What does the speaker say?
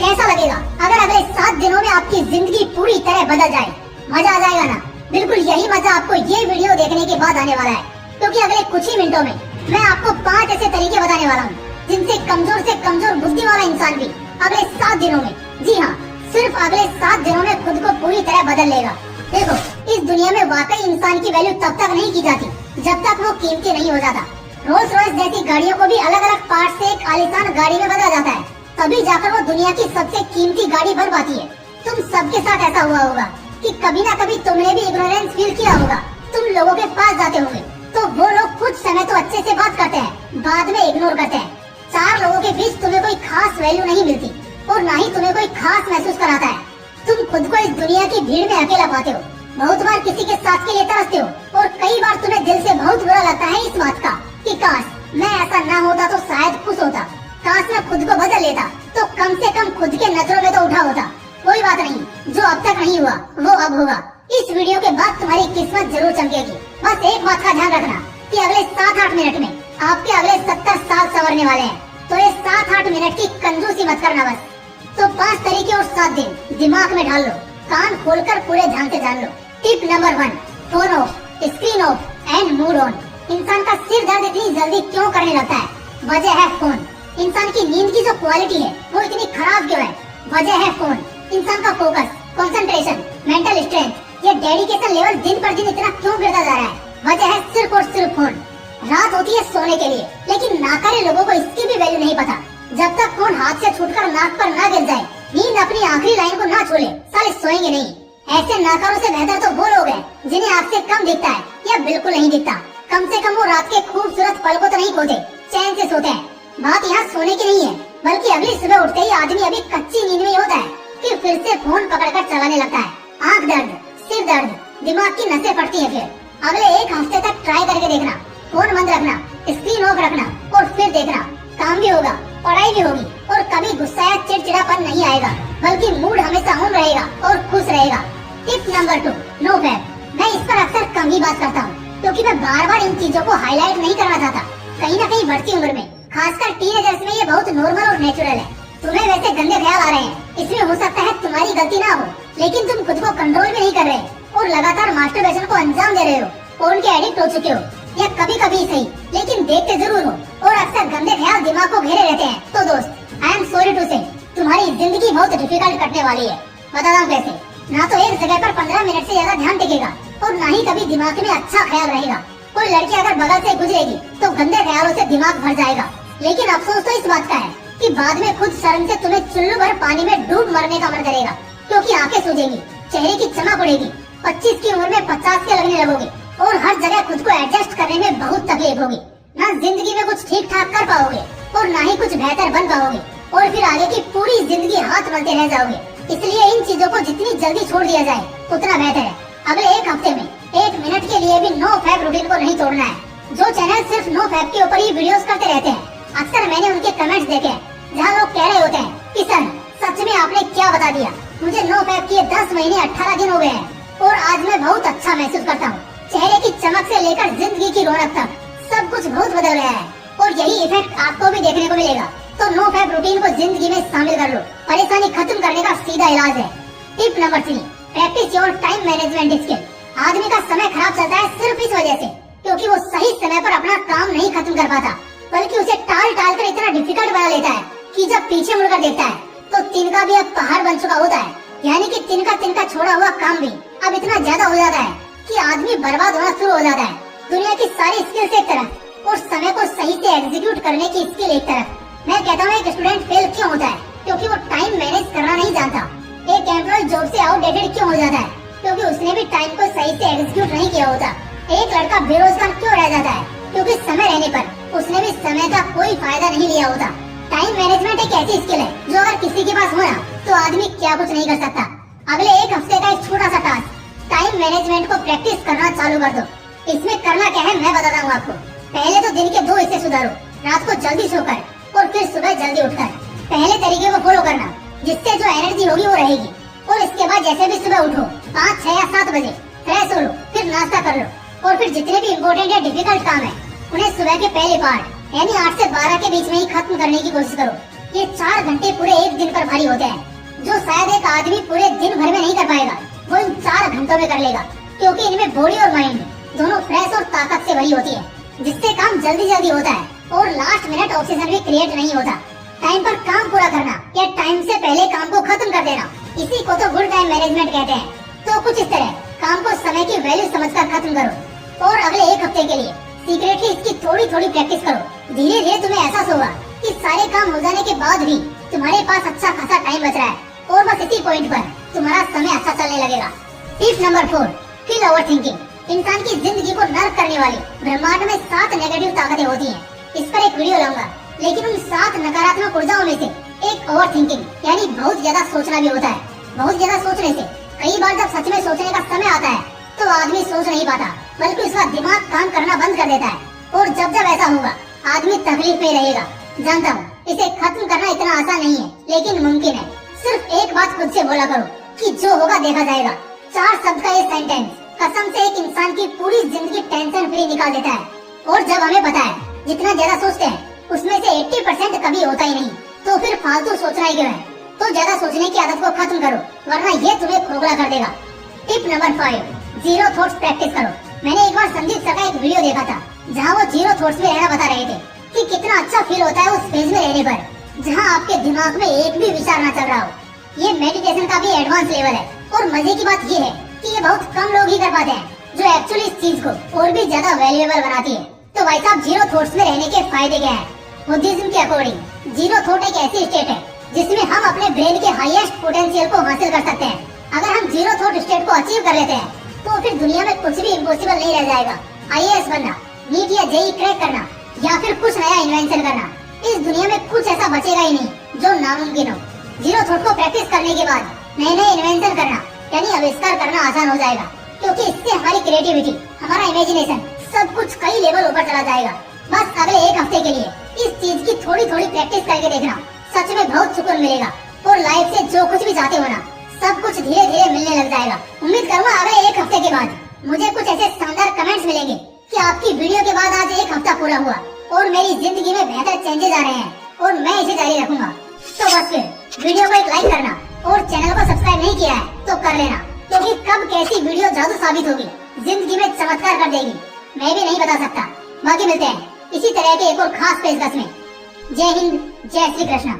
कैसा लगेगा अगर अगले 7 दिनों में आपकी जिंदगी पूरी तरह बदल जाए? मजा आ जाएगा ना? बिल्कुल यही मजा आपको ये वीडियो देखने के बाद आने वाला है, क्योंकि अगले कुछ ही मिनटों में मैं आपको 5 ऐसे तरीके बताने वाला हूँ जिनसे कमजोर से कमजोर बुद्धि वाला इंसान भी अगले 7 दिनों में, जी हाँ, सिर्फ अगले 7 दिनों में खुद को पूरी तरह बदल लेगा। देखो, इस दुनिया में वाकई इंसान की वैल्यू तब तक नहीं की जाती जब तक वो कीमती नहीं हो जाता। रोल्स रॉयस जैसी गाड़ियों को भी अलग अलग पार्ट से एक आलीशान गाड़ी में बदला जाता है, तभी जाकर वो दुनिया की सबसे कीमती गाड़ी बन पाती है। तुम सबके साथ ऐसा हुआ होगा कि कभी ना कभी तुमने भी इग्नोरेंस फील किया होगा। तुम लोगों के पास जाते होंगे तो वो लोग कुछ समय तो अच्छे से बात करते हैं, बाद में इग्नोर करते हैं। 4 लोगों के बीच तुम्हें कोई खास वैल्यू नहीं मिलती और ना ही तुम्हें कोई खास महसूस कराता है। तुम खुद को इस दुनिया की भीड़ में अकेला पाते हो, बहुत बार किसी के साथ के लिए तरसते हो और कई बार तुम्हें दिल से बहुत बुरा लगता है इस बात का कि काश मैं ऐसा ना होता तो शायद खुश होता, काश मैं खुद को बदल लेता तो कम से कम खुद के नजरों में तो उठा होता। कोई बात नहीं, जो अब तक नहीं हुआ वो अब होगा। इस वीडियो के बाद तुम्हारी किस्मत जरूर चमकेगी। बस एक बात का ध्यान रखना कि अगले 7-8 मिनट में आपके अगले 70 साल संवरने वाले हैं, तो ये 7-8 मिनट की कंजूसी मत करना बस। तो 5 तरीके और 7 दिन दिमाग में डाल लो, कान खोलकर पूरे ध्यान से जान लो। Tip number 1, phone off, screen off and mood on. इंसान का सिर दर्द इतनी जल्दी क्यों करने लगता है? वजह है फोन। इंसान की नींद की जो क्वालिटी है वो इतनी खराब क्यों है? वजह है फोन। इंसान का फोकस, कंसंट्रेशन, मेंटल स्ट्रेंथ, ये डेडिकेशन लेवल दिन पर दिन इतना क्यों गिरता जा रहा है? वजह है सिर्फ और सिर्फ फोन। रात होती है सोने के लिए, लेकिन नाकारे लोगों को इसकी भी वैल्यू नहीं पता। जब तक फोन हाथ से छूटकर नाक पर ना गिर जाए, नींद अपनी आखिरी लाइन को ना छोड़े, साले सोएंगे नहीं। ऐसे नाकारों से बेहतर तो वो लोग हैं जिन्हें आपसे कम दिखता है या बिल्कुल नहीं दिखता। कम से कम वो रात के खूबसूरत पल को तो नहीं खोते, चैन से सोते हैं। बात यहाँ सोने की नहीं है, बल्कि अगली सुबह उठते ही आदमी अभी कच्ची नींद में होता है कि फिर से फोन पकड़कर चलाने लगता है। आंख दर्द, सिर दर्द, दिमाग की नसें फटती है। फिर अगले 1 हफ्ते तक ट्राई करके देखना, फोन बंद रखना, स्क्रीन ऑफ रखना और फिर देखना, काम भी होगा, पढ़ाई भी होगी और कभी गुस्सा या चिड़चिड़ापन नहीं आएगा, बल्कि मूड हमेशा ऑन रहेगा और खुश रहेगा। Tip number 2, no fap. मैं इस पर अक्सर कम ही बात करता हूँ, क्योंकि मैं बार-बार इन चीजों को हाईलाइट नहीं करना चाहता। कहीं न कहीं बढ़ती उम्र में, खासकर टीनेजर्स में, ये बहुत नॉर्मल और नेचुरल है। तुम्हें वैसे गंदे ख्याल आ रहे हैं, इसमें हो सकता है तुम्हारी गलती ना हो, लेकिन तुम खुद को कंट्रोल भी नहीं कर रहे और लगातार मास्टरबेशन को अंजाम दे रहे हो, फोन के एडिक्ट हो चुके हो, या कभी कभी सही लेकिन देखते जरूर हो और अक्सर गंदे ख्याल दिमाग को घेरे रहते हैं। तो दोस्त, आई एम सॉरी टू से, तुम्हारी जिंदगी बहुत डिफिकल्ट कटने वाली है। बताता हूँ कैसे। ना तो एक जगह पर 15 मिनट से ज्यादा ध्यान टिकेगा और ना ही कभी दिमाग में अच्छा ख्याल रहेगा। कोई लड़की अगर बगल से गुजरेगी तो गंदे ख्यालों से दिमाग भर जाएगा, लेकिन अफसोस तो इस बात का है कि बाद में खुद शर्म से तुम्हें चुल्लू भर पानी में डूब मरने का मन करेगा, क्योंकि आंखें सूजेंगी, चेहरे की चमक उड़ेगी, 25 की उम्र में 50 के लगने लगोगे और हर जगह खुद को एडजस्ट करने में बहुत तकलीफ होगी। ना जिंदगी में कुछ ठीक ठाक कर पाओगे और ना ही कुछ बेहतर बन पाओगे और फिर आगे की पूरी जिंदगी हाथ मलते रह जाओगे। इसलिए इन चीजों को जितनी जल्दी छोड़ दिया जाए उतना बेहतर है। अगले 1 हफ्ते में 1 मिनट के लिए भी नो फैब रूटीन को नहीं तोड़ना है। जो चैनल सिर्फ नो फैब के ऊपर ही वीडियोस करते रहते हैं, अक्सर मैंने उनके कमेंट्स देखे हैं जहाँ लोग कह रहे होते हैं कि सर सच में आपने क्या बता दिया, मुझे नो फैब किए 10 महीने 18 दिन हो गए हैं और आज मैं बहुत अच्छा महसूस करता हूँ। चेहरे की चमक से लेकर जिंदगी की रौनक तक सब कुछ बहुत बदल गया है और यही इफेक्ट आपको भी देखने को मिलेगा। तो नो फैब रूटीन को जिंदगी में शामिल कर लो, परेशानी खत्म करने का सीधा इलाज है। Tip number 3, practice your time management skill. आदमी का समय खराब चलता है सिर्फ इस वजह से क्योंकि वो सही समय पर अपना काम नहीं खत्म कर पाता, बल्कि उसे टाल टाल कर इतना डिफिकल्ट बना लेता है कि जब पीछे मुड़कर देखता है तो तिनका भी अब पहाड़ बन चुका होता है। यानी कि तिनका छोड़ा हुआ काम भी अब इतना ज्यादा हो जाता है कि आदमी बर्बाद होना शुरू हो जाता है। दुनिया की सारी स्किल्स एक तरफ और समय को सही से एग्जीक्यूट करने की स्किल एक तरफ। मैं कहता हूँ एक स्टूडेंट फेल क्यों होता है? क्योंकि वो टाइम मैनेज करना नहीं जानता। एक एम्प्लॉय जॉब से आउटडेटेड क्यों हो जाता है? क्योंकि उसने भी टाइम को सही से एग्जीक्यूट नहीं किया होता। एक लड़का बेरोजगार क्यों रह जाता है? क्योंकि समय रहने पर उसने भी समय का कोई फायदा नहीं लिया होता। टाइम मैनेजमेंट एक ऐसी स्किल है जो अगर किसी के पास हो ना तो आदमी क्या कुछ नहीं कर सकता। अगले 1 हफ्ते का एक छोटा सा टास्क, टाइम मैनेजमेंट को प्रैक्टिस करना चालू कर दो। इसमें करना क्या है मैं बताता हूँ आपको। पहले तो दिन के 2 हिस्से सुधारो, रात को जल्दी सोकर और फिर सुबह जल्दी उठकर। पहले तरीके को फॉलो करना, जिससे जो एनर्जी होगी वो रहेगी। और इसके बाद जैसे भी सुबह उठो 5, 6 या 7 बजे फ्रेश हो लो, फिर नाश्ता कर लो और फिर जितने भी इम्पोर्टेंट या डिफिकल्ट काम है उन्हें सुबह के पहले पार्ट यानी 8 से 12 के बीच में ही खत्म करने की कोशिश करो। ये 4 घंटे पूरे एक दिन पर भारी होते हैं, जो शायद एक आदमी पूरे दिन भर में नहीं कर पाएगा, वो इन 4 घंटों में कर लेगा, क्योंकि इनमें बॉडी और माइंड दोनों फ्रेश और ताकत से भरी होती है, जिससे काम जल्दी जल्दी होता है और लास्ट मिनट ऑक्सीजन भी क्रिएट नहीं होता। टाइम पर काम पूरा करना या टाइम से पहले काम को खत्म कर देना, इसी को तो गुड टाइम मैनेजमेंट कहते हैं। तो कुछ इस तरह काम को समय की वैल्यू समझकर खत्म करो और अगले 1 हफ्ते के लिए सीक्रेटली इसकी थोड़ी थोड़ी प्रैक्टिस करो। धीरे धीरे तुम्हें एहसास होगा कि सारे काम हो जाने के बाद भी तुम्हारे पास अच्छा खासा टाइम बच रहा है और बस इसी पॉइंट पर तुम्हारा समय अच्छा चलने लगेगा। टिप नंबर 4, किल ओवर थिंकिंग। इंसान की जिंदगी को नर्क करने वाली ब्रह्मांड में 7 नेगेटिव ताकतें होती हैं। इस पर एक वीडियो लाऊंगा, लेकिन उन 7 नकारात्मक ऊर्जाओं में से एक ओवर थिंकिंग यानी बहुत ज्यादा सोचना भी होता है। बहुत ज्यादा सोचने से कई बार जब सच में सोचने का समय आता है तो आदमी सोच नहीं पाता, बल्कि उसका दिमाग काम करना बंद कर देता है और जब जब ऐसा होगा आदमी तकलीफ में रहेगा। जानता हूँ इसे खत्म करना इतना आसान नहीं है, लेकिन मुमकिन है। सिर्फ एक बात खुद से बोला करो कि जो होगा देखा जाएगा। 4 शब्द का ये सेंटेंस कसम से एक इंसान की पूरी जिंदगी टेंशन फ्री निकाल देता है। और जब हमें पता है जितना ज्यादा सोचते हैं उसमें से 80% कभी होता ही नहीं, तो फिर फालतू सोचना ही क्यों है। तो ज्यादा सोचने की आदत को खत्म करो, वरना ये तुम्हें खोखला कर देगा। Tip number 5, zero thoughts practice करो। मैंने एक बार संदीप सर का एक वीडियो देखा था, जहाँ वो जीरो थॉट्स में रहना बता रहे थे कि कितना अच्छा फील होता है उस फेज में रहने पर, जहाँ आपके दिमाग में एक भी विचार ना चल रहा हो। ये मेडिटेशन का भी एडवांस लेवल है और मजे की बात ये है कि ये बहुत कम लोग ही कर पाते हैं, जो एक्चुअली इस चीज को और भी ज्यादा वैल्यूएबल बनाती है। तो भाई साहब, जीरो थॉट्स में रहने के फायदे क्या हैं? बुद्धिज्म के अकॉर्डिंग जीरो थॉट एक ऐसी स्टेट है जिसमें हम अपने ब्रेन के हाईएस्ट पोटेंशियल को हासिल कर सकते हैं। अगर हम जीरो थॉट स्टेट को अचीव कर लेते हैं तो फिर दुनिया में कुछ भी इम्पॉसिबल नहीं रह जाएगा। IAS बनना, नीट या जेई क्रैक करना या फिर कुछ नया इन्वेंशन करना, इस दुनिया में कुछ ऐसा बचेगा ही नहीं जो नामुमकिन हो। जीरो थॉट को प्रैक्टिस करने के बाद नए नए इन्वेंशन करना यानी आविष्कार करना आसान हो जाएगा, क्योंकि इससे हमारी क्रिएटिविटी, हमारा इमेजिनेशन सब कुछ कई लेवल ऊपर चला जाएगा। बस अगले 1 हफ्ते के लिए इस चीज की थोड़ी थोड़ी प्रैक्टिस करके देखना, सच में बहुत सुकून मिलेगा और लाइफ से जो कुछ भी चाहते हो ना, सब कुछ धीरे धीरे मिलने लग जाएगा। उम्मीद करूंगा अगले 1 हफ्ते के बाद मुझे कुछ ऐसे शानदार कमेंट्स मिलेंगे कि आपकी वीडियो के बाद आज 1 हफ्ता पूरा हुआ और मेरी जिंदगी में बेहतर चेंजेस आ रहे हैं और मैं इसे जारी रखूंगा। तो बस फिर वीडियो को एक लाइक करना और चैनल को सब्सक्राइब नहीं किया है तो कर लेना, क्योंकि कब कैसी वीडियो जादू साबित होगी, जिंदगी में चमत्कार कर देगी, मैं भी नहीं बता सकता। बाकी मिलते हैं इसी तरह के एक और खास पेशकश में। जय हिंद, जय श्री कृष्ण।